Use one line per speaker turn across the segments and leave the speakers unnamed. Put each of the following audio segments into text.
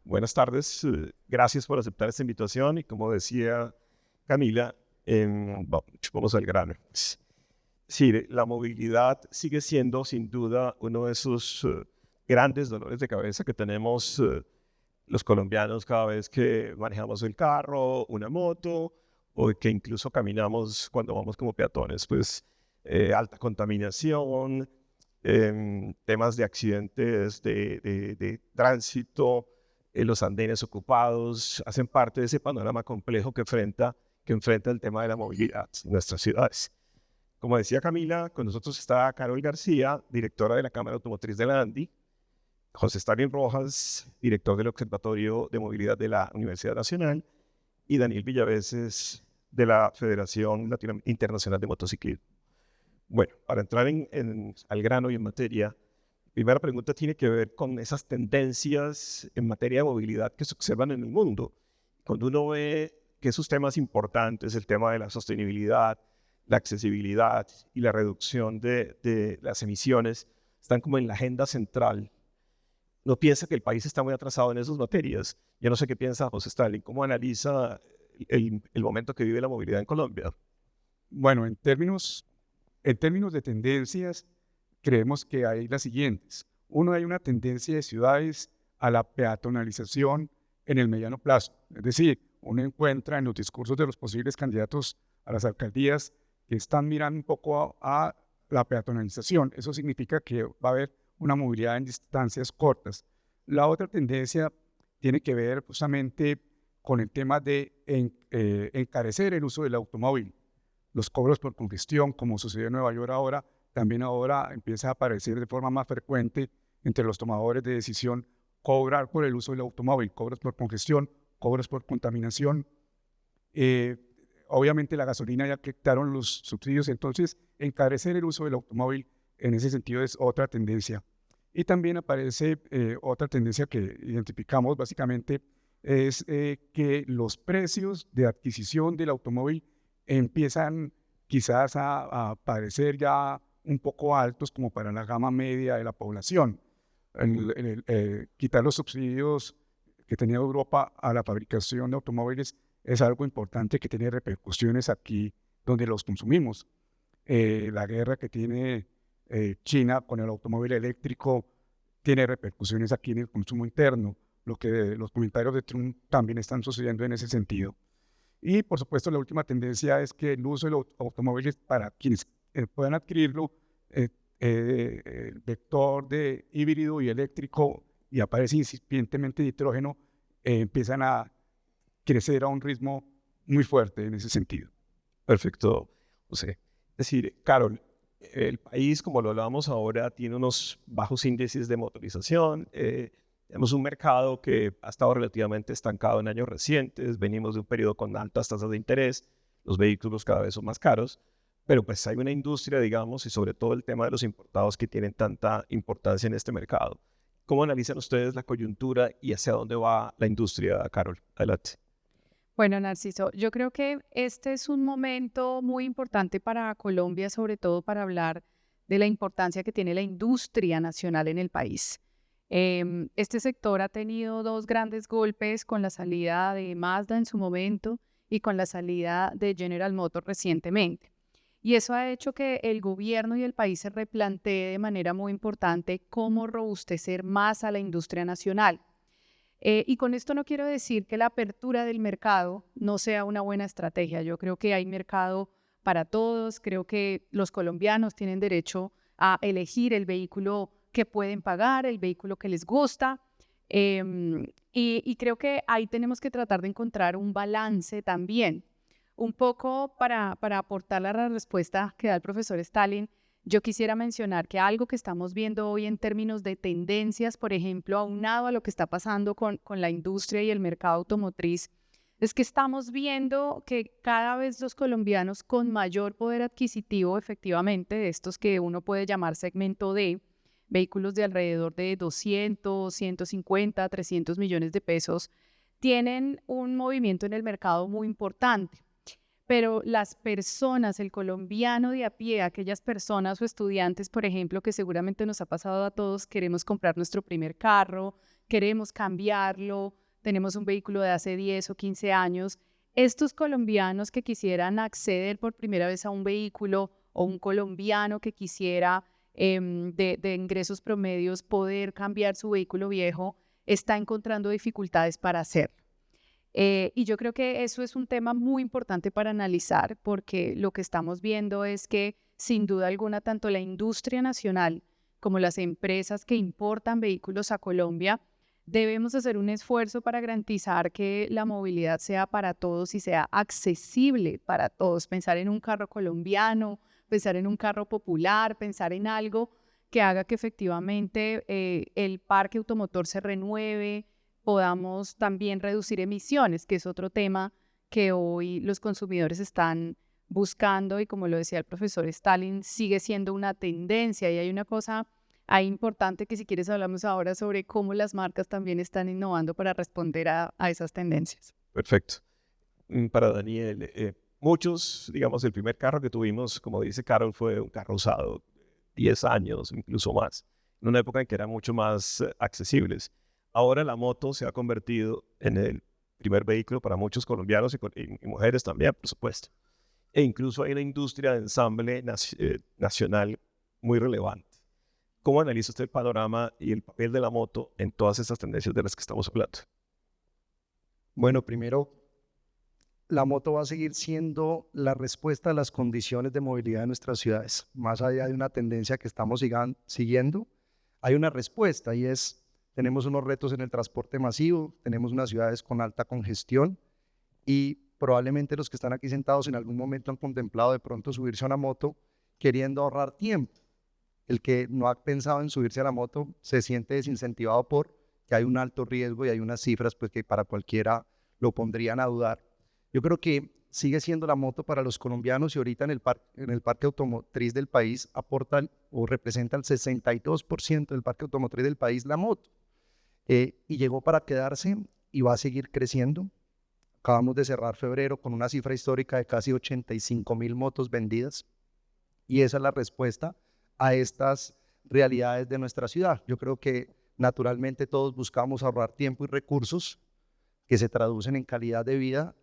Buenas tardes, gracias por aceptar esta invitación y como decía Camila, vamos al grano. Sí, la movilidad sigue siendo sin duda uno de esos grandes dolores de cabeza que tenemos los colombianos cada vez que manejamos el carro, una moto o que incluso caminamos cuando vamos como peatones, pues alta contaminación, temas de accidentes de tránsito, los andenes ocupados, hacen parte de ese panorama complejo que enfrenta el tema de la movilidad en nuestras ciudades. Como decía Camila, con nosotros está Carol García, directora de la Cámara Automotriz de la ANDI, José Stalin Rojas, director del Observatorio de Movilidad de la Universidad Nacional, y Daniel Villaveses, de la Federación Internacional de Motociclismo. Bueno, para entrar al grano y en materia, primera pregunta tiene que ver con esas tendencias en materia de movilidad que se observan en el mundo. Cuando uno ve que esos temas importantes, el tema de la sostenibilidad, la accesibilidad y la reducción de las emisiones, están como en la agenda central. ¿No piensa que el país está muy atrasado en esas materias? Yo no sé qué piensa José Stalin. ¿Cómo analiza el momento que vive la movilidad en Colombia?
Bueno, en términos de tendencias, creemos que hay las siguientes. Uno, hay una tendencia de ciudades a la peatonalización en el mediano plazo. Es decir, uno encuentra en los discursos de los posibles candidatos a las alcaldías que están mirando un poco a la peatonalización. Eso significa que va a haber una movilidad en distancias cortas. La otra tendencia tiene que ver justamente con el tema de encarecer el uso del automóvil. Los cobros por congestión, como sucedió en Nueva York ahora, también ahora empieza a aparecer de forma más frecuente entre los tomadores de decisión cobrar por el uso del automóvil, cobros por congestión, cobros por contaminación. Obviamente la gasolina ya quitaron los subsidios, entonces encarecer el uso del automóvil en ese sentido es otra tendencia. Y también aparece otra tendencia que identificamos básicamente es que los precios de adquisición del automóvil empiezan quizás a parecer ya un poco altos como para la gama media de la población. Quitar los subsidios que tenía Europa a la fabricación de automóviles es algo importante que tiene repercusiones aquí donde los consumimos. La guerra que tiene China con el automóvil eléctrico tiene repercusiones aquí en el consumo interno. Los comentarios de Trump también están sucediendo en ese sentido. Y por supuesto la última tendencia es que el uso de los automóviles para quienes puedan adquirirlo, el vector de híbrido y eléctrico y aparece incipientemente de hidrógeno, empiezan a crecer a un ritmo muy fuerte en ese sentido.
Perfecto, José. Es decir, Carol, el país, como lo hablábamos ahora, tiene unos bajos índices de motorización. Tenemos un mercado que ha estado relativamente estancado en años recientes. Venimos de un periodo con altas tasas de interés. Los vehículos cada vez son más caros. Pero pues hay una industria, digamos, y sobre todo el tema de los importados que tienen tanta importancia en este mercado. ¿Cómo analizan ustedes la coyuntura y hacia dónde va la industria, Carol? Adelante.
Bueno, Narciso, yo creo que este es un momento muy importante para Colombia, sobre todo para hablar de la importancia que tiene la industria nacional en el país. Este sector ha tenido dos grandes golpes con la salida de Mazda en su momento y con la salida de General Motors recientemente. Y eso ha hecho que el gobierno y el país se replantee de manera muy importante cómo robustecer más a la industria nacional. Y con esto no quiero decir que la apertura del mercado no sea una buena estrategia. Yo creo que hay mercado para todos. Creo que los colombianos tienen derecho a elegir el vehículo que pueden pagar, el vehículo que les gusta. Y creo que ahí tenemos que tratar de encontrar un balance también. Un poco para aportar a la respuesta que da el profesor Stalin, yo quisiera mencionar que algo que estamos viendo hoy en términos de tendencias, por ejemplo, aunado a lo que está pasando con la industria y el mercado automotriz, es que estamos viendo que cada vez los colombianos con mayor poder adquisitivo, efectivamente, de estos que uno puede llamar segmento D, vehículos de alrededor de 200, 150, 300 millones de pesos, tienen un movimiento en el mercado muy importante. pero las personas, el colombiano de a pie, aquellas personas o estudiantes, por ejemplo, que seguramente nos ha pasado a todos, queremos comprar nuestro primer carro, queremos cambiarlo, tenemos un vehículo de hace 10 o 15 años. Estos colombianos que quisieran acceder por primera vez a un vehículo o un colombiano que quisiera de ingresos promedios poder cambiar su vehículo viejo, está encontrando dificultades para hacerlo. Y yo creo que eso es un tema muy importante para analizar, porque lo que estamos viendo es que, sin duda alguna, tanto la industria nacional como las empresas que importan vehículos a Colombia, debemos hacer un esfuerzo para garantizar que la movilidad sea para todos y sea accesible para todos. Pensar en un carro colombiano, pensar en un carro popular, pensar en algo que haga que efectivamente el parque automotor se renueve, podamos también reducir emisiones, que es otro tema que hoy los consumidores están buscando y, como lo decía el profesor Stalin, sigue siendo una tendencia. Y hay una cosa ahí importante que, si quieres, hablamos ahora sobre cómo las marcas también están innovando para responder a esas tendencias.
Perfecto. Para Daniel, muchos, digamos, el primer carro que tuvimos, como dice Carol, fue un carro usado, 10 años, incluso más, en una época en que eran mucho más accesibles. Ahora la moto se ha convertido en el primer vehículo para muchos colombianos y mujeres también, por supuesto. E incluso hay una industria de ensamble nacional muy relevante. ¿Cómo analiza usted el panorama y el papel de la moto en todas estas tendencias de las que estamos hablando?
Bueno, primero, la moto va a seguir siendo la respuesta a las condiciones de movilidad de nuestras ciudades. Más allá de una tendencia que estamos siguiendo, hay una respuesta, y es: tenemos unos retos en el transporte masivo, tenemos unas ciudades con alta congestión, y probablemente los que están aquí sentados en algún momento han contemplado de pronto subirse a una moto queriendo ahorrar tiempo. El que no ha pensado en subirse a la moto se siente desincentivado porque hay un alto riesgo y hay unas cifras pues, que para cualquiera lo pondrían a dudar. Yo creo que sigue siendo la moto para los colombianos, y ahorita en el parque automotriz del país aportan o representa el 62% del parque automotriz del país la moto. Y llegó para quedarse y va a seguir creciendo. Acabamos de cerrar febrero con una cifra histórica de casi 85,000 motos vendidas, y esa es la respuesta a estas realidades de nuestra ciudad. Yo creo que naturalmente todos buscamos ahorrar tiempo y recursos que se traducen en calidad de vida,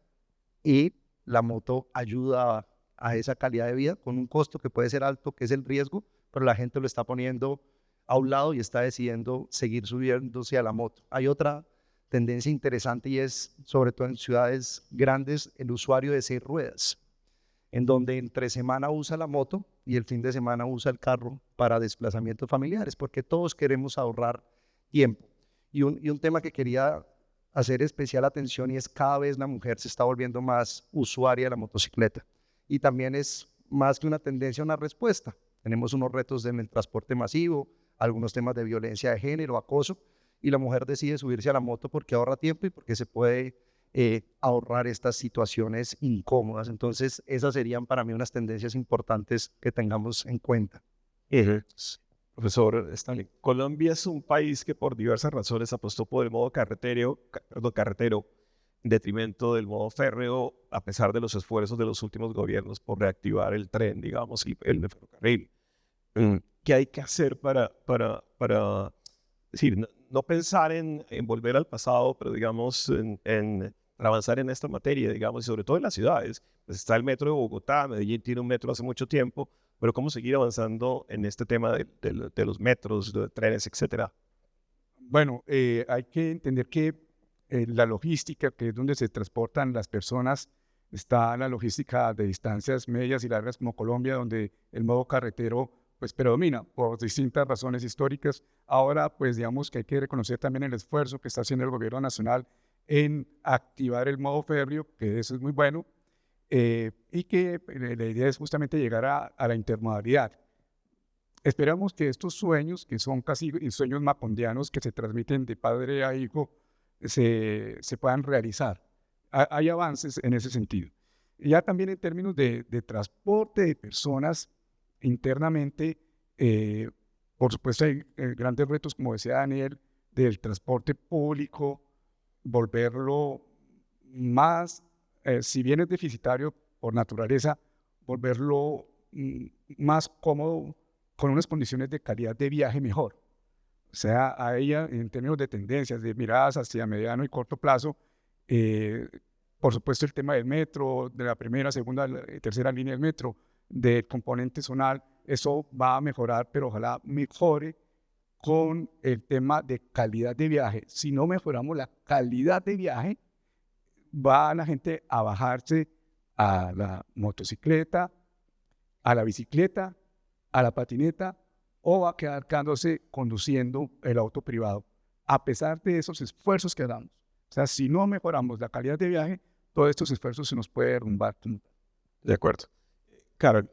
y la moto ayuda a esa calidad de vida con un costo que puede ser alto, que es el riesgo, pero la gente lo está poniendo a un lado y está decidiendo seguir subiéndose a la moto. Hay otra tendencia interesante, y es, sobre todo en ciudades grandes, el usuario de 6 ruedas, en donde entre semana usa la moto y el fin de semana usa el carro para desplazamientos familiares, porque todos queremos ahorrar tiempo. Y un tema que quería hacer especial atención, y es: cada vez la mujer se está volviendo más usuaria de la motocicleta, y también es más que una tendencia, una respuesta. Tenemos unos retos en el transporte masivo, algunos temas de violencia de género, acoso, y la mujer decide subirse a la moto porque ahorra tiempo y porque se puede ahorrar estas situaciones incómodas. Entonces, esas serían para mí unas tendencias importantes que tengamos en cuenta.
Profesor Stanley, Colombia es un país que por diversas razones apostó por el modo carretero en detrimento del modo férreo, a pesar de los esfuerzos de los últimos gobiernos por reactivar el tren, digamos, el de ferrocarril. ¿Qué hay que hacer para decir, no pensar en volver al pasado, pero digamos en avanzar en esta materia, digamos, y sobre todo en las ciudades? Pues está el metro de Bogotá, Medellín tiene un metro hace mucho tiempo, pero ¿cómo seguir avanzando en este tema de los metros, de trenes, etcétera?
Bueno, hay que entender que la logística, que es donde se transportan las personas, está la logística de distancias medias y largas como Colombia, donde el modo carretero pues predomina por distintas razones históricas. Ahora, pues digamos que hay que reconocer también el esfuerzo que está haciendo el gobierno nacional en activar el modo férreo, que eso es muy bueno, y que la idea es justamente llegar a la intermodalidad. Esperamos que estos sueños, que son casi sueños macondianos que se transmiten de padre a hijo, se puedan realizar. Hay avances en ese sentido. Y ya también en términos de transporte de personas internamente, por supuesto hay grandes retos, como decía Daniel, del transporte público, volverlo más, si bien es deficitario, por naturaleza, volverlo más cómodo, con unas condiciones de calidad de viaje mejor. O sea, a ella, en términos de tendencias, de miradas hacia mediano y corto plazo, por supuesto el tema del metro, de la primera, segunda y tercera línea del metro, del componente zonal, eso va a mejorar, pero ojalá mejore con el tema de calidad de viaje. Si no mejoramos la calidad de viaje, va la gente a bajarse a la motocicleta, a la bicicleta, a la patineta, o va a quedar quedándose conduciendo el auto privado, a pesar de esos esfuerzos que damos. O sea, si no mejoramos la calidad de viaje, todos estos esfuerzos se nos puede derrumbar.
De acuerdo. Carol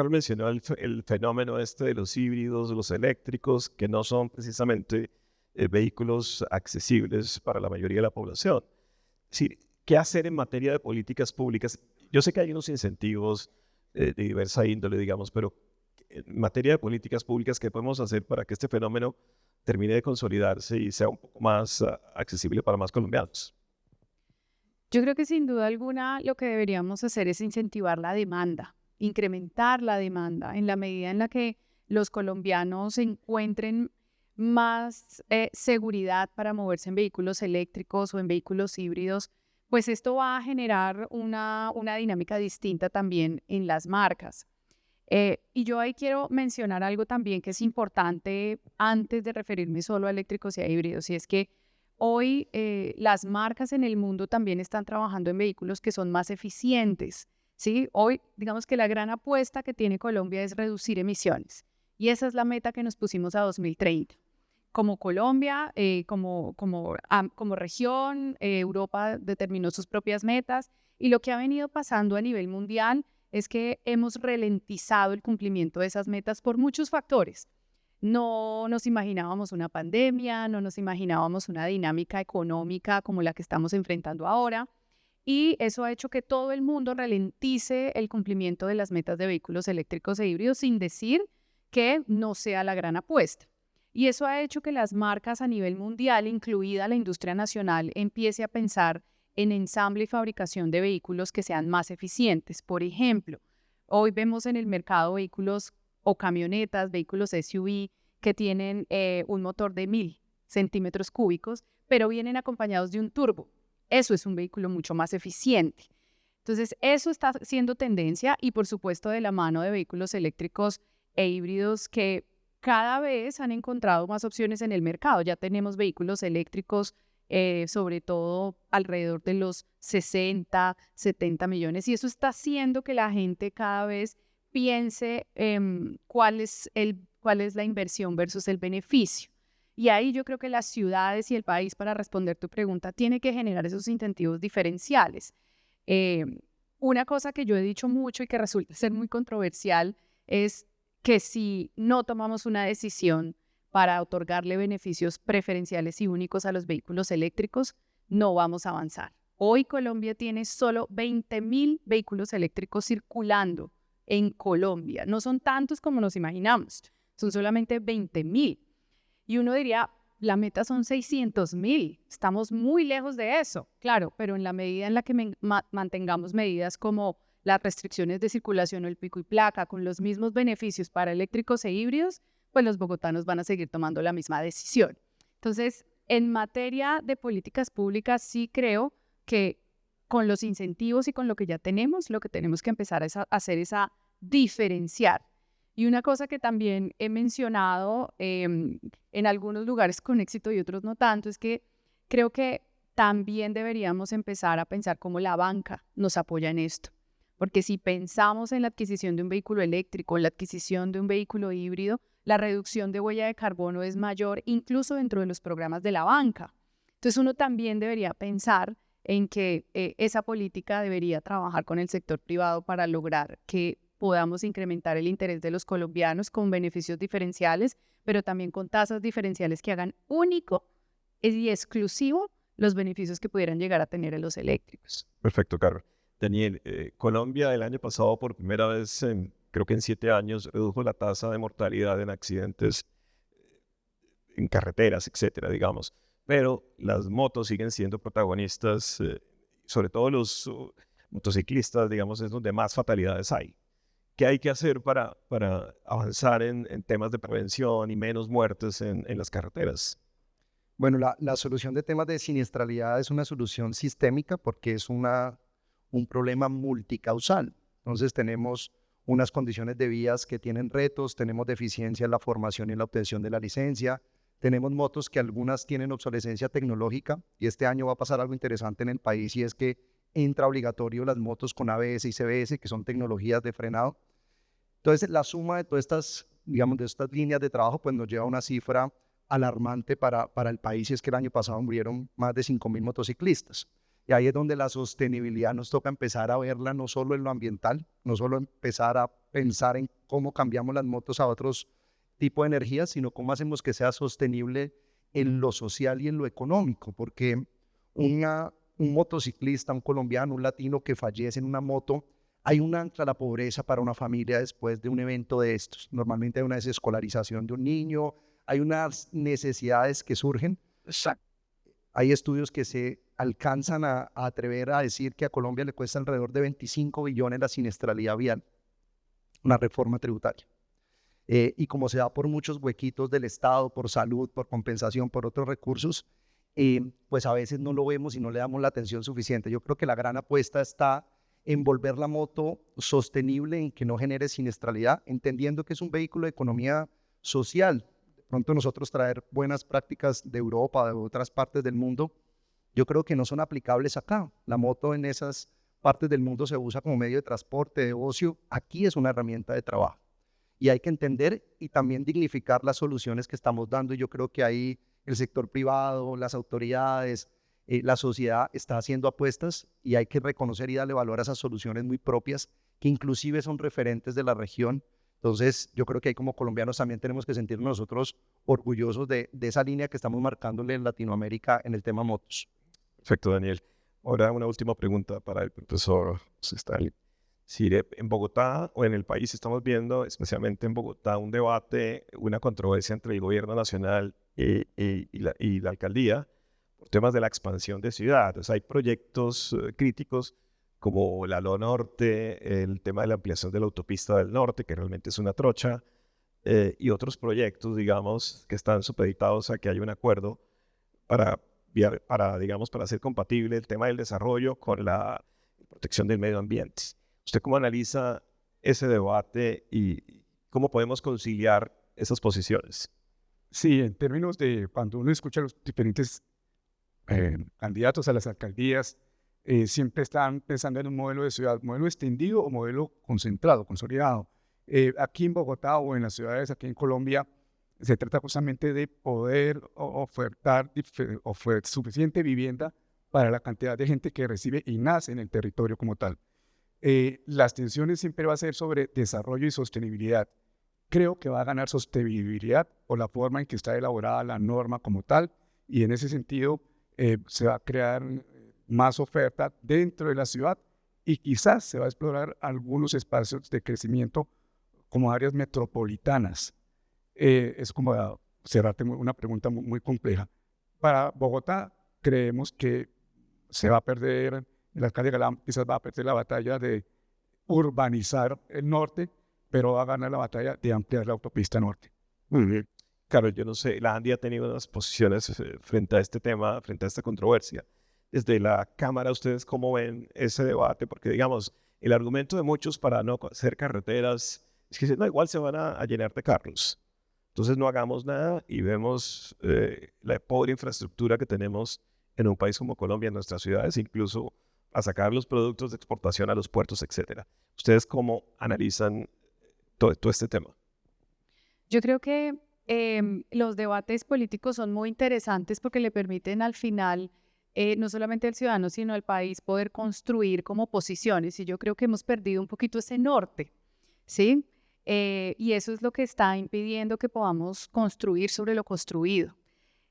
mencionó el fenómeno de los híbridos, los eléctricos, que no son precisamente vehículos accesibles para la mayoría de la población. Es decir, ¿qué hacer en materia de políticas públicas? Yo sé que hay unos incentivos de diversa índole, digamos, pero en materia de políticas públicas, ¿qué podemos hacer para que este fenómeno termine de consolidarse y sea un poco más accesible para más colombianos?
Yo creo que sin duda alguna lo que deberíamos hacer es incentivar la demanda, incrementar la demanda en la medida en la que los colombianos encuentren más seguridad para moverse en vehículos eléctricos o en vehículos híbridos, pues esto va a generar una dinámica distinta también en las marcas. Y yo ahí quiero mencionar algo también que es importante antes de referirme solo a eléctricos y a híbridos, y es que hoy las marcas en el mundo también están trabajando en vehículos que son más eficientes, ¿sí? Hoy, digamos que la gran apuesta que tiene Colombia es reducir emisiones, y esa es la meta que nos pusimos a 2030. Como Colombia, como región, Europa determinó sus propias metas, y lo que ha venido pasando a nivel mundial es que hemos ralentizado el cumplimiento de esas metas por muchos factores. No nos imaginábamos una pandemia, no nos imaginábamos una dinámica económica como la que estamos enfrentando ahora, y eso ha hecho que todo el mundo ralentice el cumplimiento de las metas de vehículos eléctricos e híbridos, sin decir que no sea la gran apuesta. Y eso ha hecho que las marcas a nivel mundial, incluida la industria nacional, empiece a pensar en ensamble y fabricación de vehículos que sean más eficientes. Por ejemplo, hoy vemos en el mercado vehículos o camionetas, vehículos SUV que tienen un motor de 1000 centímetros cúbicos, pero vienen acompañados de un turbo. Eso es un vehículo mucho más eficiente. Entonces, eso está siendo tendencia, y por supuesto de la mano de vehículos eléctricos e híbridos que cada vez han encontrado más opciones en el mercado. Ya tenemos vehículos eléctricos sobre todo alrededor de los 60, 70 millones, y eso está haciendo que la gente cada vez piense cuál es la inversión versus el beneficio. Y ahí yo creo que las ciudades y el país, para responder tu pregunta, tiene que generar esos incentivos diferenciales. Una cosa que yo he dicho mucho y que resulta ser muy controversial es que si no tomamos una decisión para otorgarle beneficios preferenciales y únicos a los vehículos eléctricos, no vamos a avanzar. Hoy Colombia tiene solo 20.000 vehículos eléctricos circulando en Colombia. No son tantos como nos imaginamos, son solamente 20.000. Y uno diría, la meta son 600.000, estamos muy lejos de eso, claro, pero en la medida en la que mantengamos medidas como las restricciones de circulación o el pico y placa con los mismos beneficios para eléctricos e híbridos, pues los bogotanos van a seguir tomando la misma decisión. Entonces, en materia de políticas públicas, sí creo que con los incentivos y con lo que ya tenemos, lo que tenemos que empezar a hacer es a diferenciar. Y una cosa que también he mencionado en algunos lugares con éxito y otros no tanto, es que creo que también deberíamos empezar a pensar cómo la banca nos apoya en esto. Porque si pensamos en la adquisición de un vehículo eléctrico, en la adquisición de un vehículo híbrido, la reducción de huella de carbono es mayor incluso dentro de los programas de la banca. Entonces uno también debería pensar en que esa política debería trabajar con el sector privado para lograr que podamos incrementar el interés de los colombianos con beneficios diferenciales, pero también con tasas diferenciales que hagan único y exclusivo los beneficios que pudieran llegar a tener en los eléctricos.
Perfecto, Carol. Daniel, Colombia el año pasado por primera vez, creo que en 7 años, redujo la tasa de mortalidad en accidentes en carreteras, etcétera, digamos. Pero las motos siguen siendo protagonistas, sobre todo motociclistas, digamos, es donde más fatalidades hay. ¿Qué hay que hacer para avanzar en temas de prevención y menos muertes en las carreteras?
Bueno, la solución de temas de siniestralidad es una solución sistémica porque es un problema multicausal. Entonces tenemos unas condiciones de vías que tienen retos, tenemos deficiencia en la formación y en la obtención de la licencia, tenemos motos que algunas tienen obsolescencia tecnológica y este año va a pasar algo interesante en el país y es que entra obligatorio las motos con ABS y CBS, que son tecnologías de frenado. Entonces la suma de todas estas, digamos, de estas líneas de trabajo pues nos lleva a una cifra alarmante para el país y es que el año pasado murieron más de 5.000 motociclistas. Y ahí es donde la sostenibilidad nos toca empezar a verla no solo en lo ambiental, no solo empezar a pensar en cómo cambiamos las motos a otros tipos de energías, sino cómo hacemos que sea sostenible en lo social y en lo económico, porque un motociclista, un colombiano, un latino que fallece en una moto, hay un ancla a la pobreza para una familia después de un evento de estos. Normalmente hay una desescolarización de un niño, hay unas necesidades que surgen. Hay estudios que se alcanzan a atrever a decir que a Colombia le cuesta alrededor de 25 billones la siniestralidad vial, una reforma tributaria. Y como se da por muchos huequitos del Estado, por salud, por compensación, por otros recursos, pues a veces no lo vemos y no le damos la atención suficiente. Yo creo que la gran apuesta está en volver la moto sostenible, en que no genere siniestralidad, entendiendo que es un vehículo de economía social. De pronto nosotros traer buenas prácticas de Europa, de otras partes del mundo, yo creo que no son aplicables acá. La moto en esas partes del mundo se usa como medio de transporte, de ocio. Aquí es una herramienta de trabajo. Y hay que entender y también dignificar las soluciones que estamos dando. Y yo creo que ahí el sector privado, las autoridades, la sociedad está haciendo apuestas y hay que reconocer y darle valor a esas soluciones muy propias que inclusive son referentes de la región. Entonces, yo creo que ahí como colombianos también tenemos que sentirnos nosotros orgullosos de esa línea que estamos marcándole en Latinoamérica en el tema motos.
Perfecto, Daniel. Ahora una última pregunta para el profesor Stalin. Si en Bogotá o en el país estamos viendo, especialmente en Bogotá, un debate, una controversia entre el gobierno nacional y la alcaldía por temas de la expansión de ciudad. O sea, hay proyectos críticos como la LO Norte, el tema de la ampliación de la autopista del norte, que realmente es una trocha, y otros proyectos, digamos, que están supeditados a que haya un acuerdo para digamos, para hacer compatible el tema del desarrollo con la protección del medio ambiente. ¿Usted cómo analiza ese debate y cómo podemos conciliar esas posiciones?
Sí, en términos de cuando uno escucha a los diferentes candidatos a las alcaldías, siempre están pensando en un modelo de ciudad, modelo extendido o modelo concentrado, consolidado. Aquí en Bogotá o en las ciudades aquí en Colombia, se trata justamente de poder ofertar suficiente vivienda para la cantidad de gente que recibe y nace en el territorio como tal. Las tensiones siempre va a ser sobre desarrollo y sostenibilidad. Creo que va a ganar sostenibilidad por la forma en que está elaborada la norma como tal y en ese sentido se va a crear más oferta dentro de la ciudad y quizás se va a explorar algunos espacios de crecimiento como áreas metropolitanas. Es como cerrarte una pregunta muy compleja. Para Bogotá creemos que se va a perder, el alcalde Galán quizás va a perder la batalla de urbanizar el norte, pero va a ganar la batalla de ampliar la autopista norte.
Muy bien. Claro, yo no sé, la ANDI ha tenido unas posiciones frente a este tema, frente a esta controversia. Desde la Cámara, ¿ustedes cómo ven ese debate? Porque, digamos, el argumento de muchos para no hacer carreteras es que no, igual se van a llenar de carros. Entonces no hagamos nada y vemos la pobre infraestructura que tenemos en un país como Colombia, en nuestras ciudades, incluso a sacar los productos de exportación a los puertos, etc. ¿Ustedes cómo analizan todo este tema?
Yo creo que los debates políticos son muy interesantes porque le permiten al final, no solamente al ciudadano, sino al país poder construir como posiciones. Y yo creo que hemos perdido un poquito ese norte, ¿sí? Y eso es lo que está impidiendo que podamos construir sobre lo construido.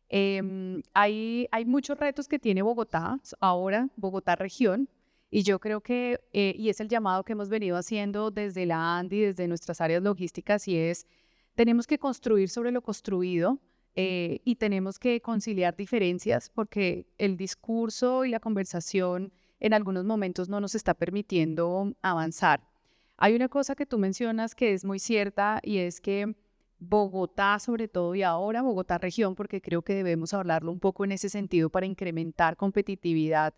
Hay muchos retos que tiene Bogotá, ahora Bogotá región, y yo creo que, y es el llamado que hemos venido haciendo desde la ANDI, desde nuestras áreas logísticas, y es, tenemos que construir sobre lo construido y tenemos que conciliar diferencias porque el discurso y la conversación en algunos momentos no nos está permitiendo avanzar. Hay una cosa que tú mencionas que es muy cierta y es que Bogotá, sobre todo, y ahora Bogotá región, porque creo que debemos hablarlo un poco en ese sentido para incrementar competitividad,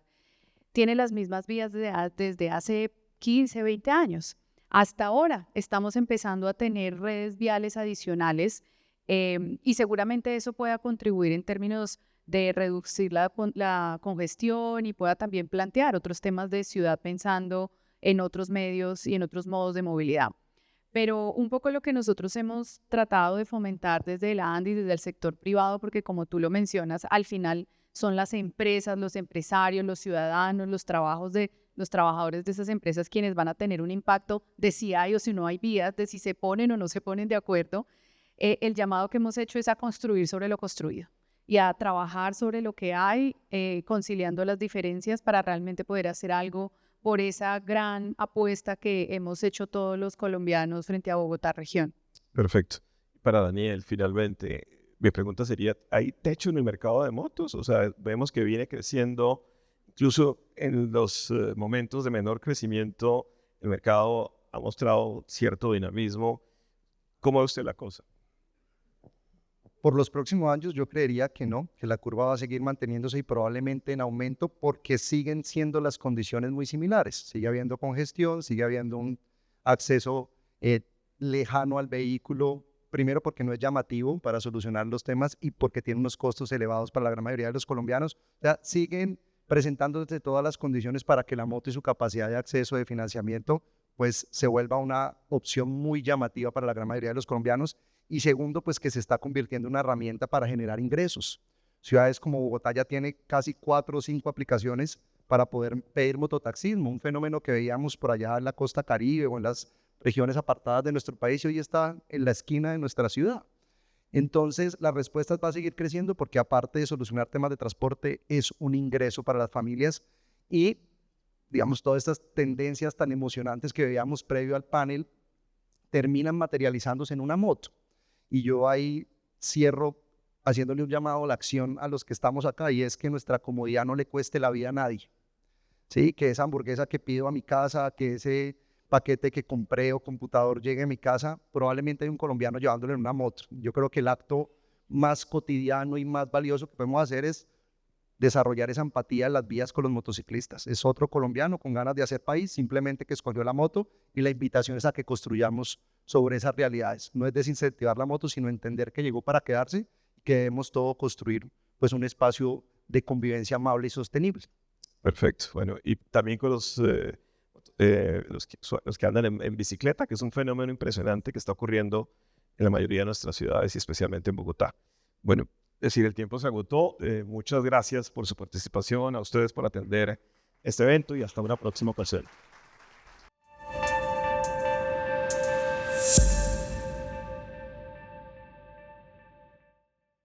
tiene las mismas vías desde hace 15, 20 años. Hasta ahora estamos empezando a tener redes viales adicionales y seguramente eso pueda contribuir en términos de reducir la congestión y pueda también plantear otros temas de ciudad pensando en otros medios y en otros modos de movilidad. Pero un poco lo que nosotros hemos tratado de fomentar desde la ANDI, desde el sector privado, porque como tú lo mencionas, al final son las empresas, los empresarios, los ciudadanos, los trabajadores de esas empresas quienes van a tener un impacto de si hay o si no hay vías, de si se ponen o no se ponen de acuerdo. El llamado que hemos hecho es a construir sobre lo construido y a trabajar sobre lo que hay, conciliando las diferencias para realmente poder hacer algo por esa gran apuesta que hemos hecho todos los colombianos frente a Bogotá región.
Perfecto. Para Daniel, finalmente, mi pregunta sería, ¿hay techo en el mercado de motos? O sea, vemos que viene creciendo, incluso en los momentos de menor crecimiento, el mercado ha mostrado cierto dinamismo. ¿Cómo ve usted la cosa?
Por los próximos años yo creería que no, que la curva va a seguir manteniéndose y probablemente en aumento porque siguen siendo las condiciones muy similares. Sigue habiendo congestión, sigue habiendo un acceso lejano al vehículo, primero porque no es llamativo para solucionar los temas y porque tiene unos costos elevados para la gran mayoría de los colombianos. O sea, siguen presentándose todas las condiciones para que la moto y su capacidad de acceso de financiamiento pues se vuelva una opción muy llamativa para la gran mayoría de los colombianos. Y segundo, pues que se está convirtiendo en una herramienta para generar ingresos. Ciudades como Bogotá ya tiene casi 4 o 5 aplicaciones para poder pedir mototaxismo, un fenómeno que veíamos por allá en la costa Caribe o en las regiones apartadas de nuestro país y hoy está en la esquina de nuestra ciudad. Entonces, las respuestas va a seguir creciendo porque aparte de solucionar temas de transporte, es un ingreso para las familias y, digamos, todas estas tendencias tan emocionantes que veíamos previo al panel terminan materializándose en una moto. Y yo ahí cierro haciéndole un llamado a la acción a los que estamos acá y es que nuestra comodidad no le cueste la vida a nadie. ¿Sí? Que esa hamburguesa que pido a mi casa, que ese paquete que compré o computador llegue a mi casa, probablemente hay un colombiano llevándolo en una moto. Yo creo que el acto más cotidiano y más valioso que podemos hacer es desarrollar esa empatía en las vías con los motociclistas. Es otro colombiano con ganas de hacer país, simplemente que escogió la moto y la invitación es a que construyamos sobre esas realidades. No es desincentivar la moto, sino entender que llegó para quedarse y que debemos todo construir pues un espacio de convivencia amable y sostenible.
Perfecto. Bueno, y también con los que andan en bicicleta, que es un fenómeno impresionante que está ocurriendo en la mayoría de nuestras ciudades y especialmente en Bogotá. Bueno, es decir, el tiempo se agotó. Muchas gracias por su participación, a ustedes por atender este evento y hasta una próxima ocasión.